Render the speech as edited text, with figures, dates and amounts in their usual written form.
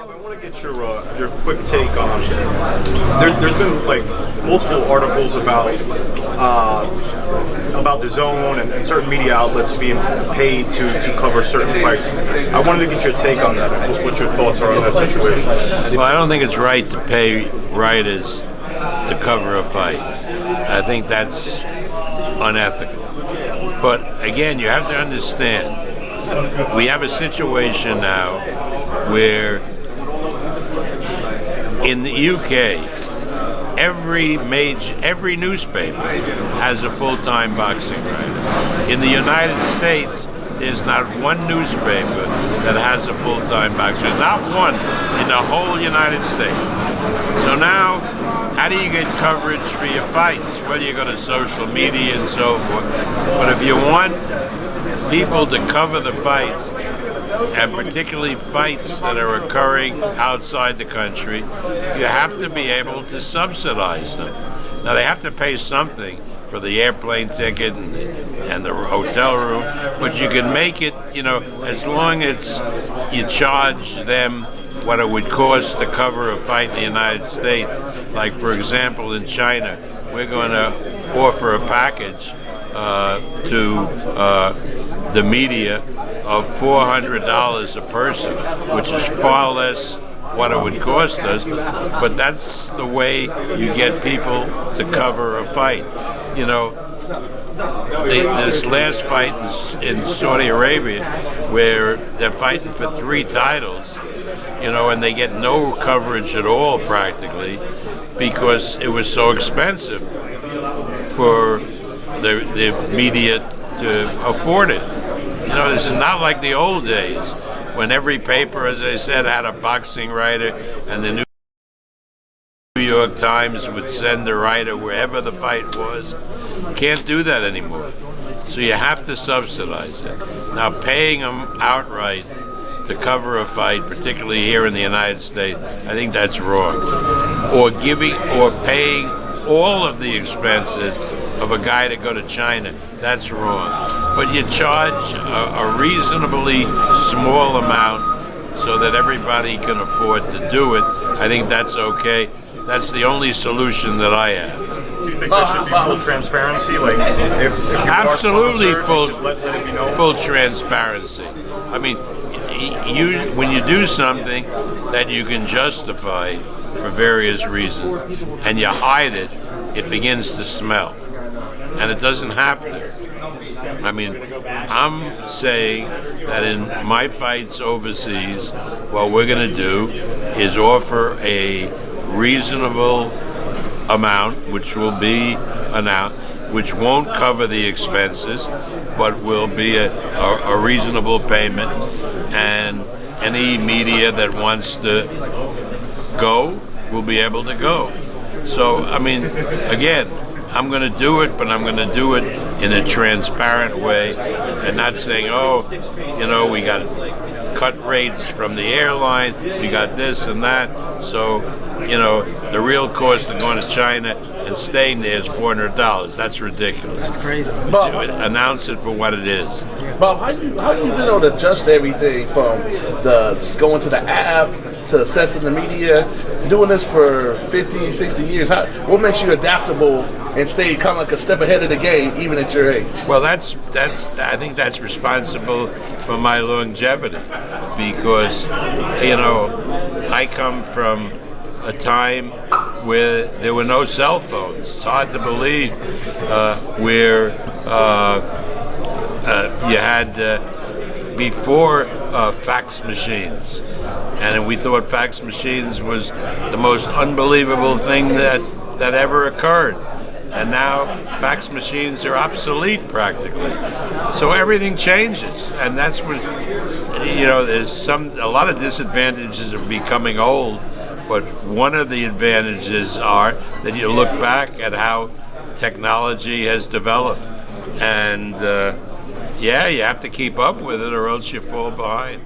I want to get your quick take on. There's been like multiple articles about the zone and certain media outlets being paid to cover certain fights. I wanted to get your take on that. What your thoughts are on that situation. Well, I don't think it's right to pay writers to cover a fight. I think that's unethical. But again, you have to understand, we have a situation now where in the UK, every newspaper has a full-time boxing writer. In the United States, there's not one newspaper that has a full-time boxer. Not one in the whole United States. So now, how do you get coverage for your fights? Well, you go to social media and so forth. But if you want people to cover the fights, and particularly fights that are occurring outside the country, you have to be able to subsidize them. Now, they have to pay something for the airplane ticket and the hotel room, but you can make it, as long as you charge them what it would cost to cover a fight in the United States. Like, for example, in China, we're going to offer a package to the media of $400 a person, which is far less what it would cost us, but that's the way you get people to cover a fight. This last fight in Saudi Arabia, where they're fighting for 3 titles, and they get no coverage at all practically because it was so expensive for the media to afford it. This is not like the old days when every paper, as I said, had a boxing writer, and the New York Times would send the writer wherever the fight was. Can't do that anymore. So you have to subsidize it. Now, paying them outright to cover a fight, particularly here in the United States, I think that's wrong. Or paying all of the expenses of a guy to go to China, that's wrong. But you charge a reasonably small amount so that everybody can afford to do it. I think that's okay. That's the only solution that I have. Do you think there should be full transparency? Like, if you absolutely are sponsored, let it be known? Full transparency. I mean, when you do something that you can justify for various reasons, and you hide it, it begins to smell. And it doesn't have to. I mean, I'm saying that in my fights overseas, what we're going to do is offer a reasonable amount, which will be which won't cover the expenses, but will be a reasonable payment. And any media that wants to go will be able to go. So, I mean, again, I'm going to do it, but I'm going to do it in a transparent way and not saying, we got cut rates from the airline, we got this and that. So, the real cost of going to China and staying there is $400. That's ridiculous. That's crazy. Announce it for what it is. Bob, how you been able to adjust everything from the going to the app to assessing the media, doing this for 50, 60 years? What makes you adaptable and stay kind of like a step ahead of the game, even at your age? Well, I think that's responsible for my longevity, because I come from a time where there were no cell phones. It's hard to believe where you had before fax machines, and we thought fax machines was the most unbelievable thing that ever occurred. And now fax machines are obsolete practically. So everything changes, and that's when there's a lot of disadvantages of becoming old. But one of the advantages are that you look back at how technology has developed, and you have to keep up with it, or else you fall behind.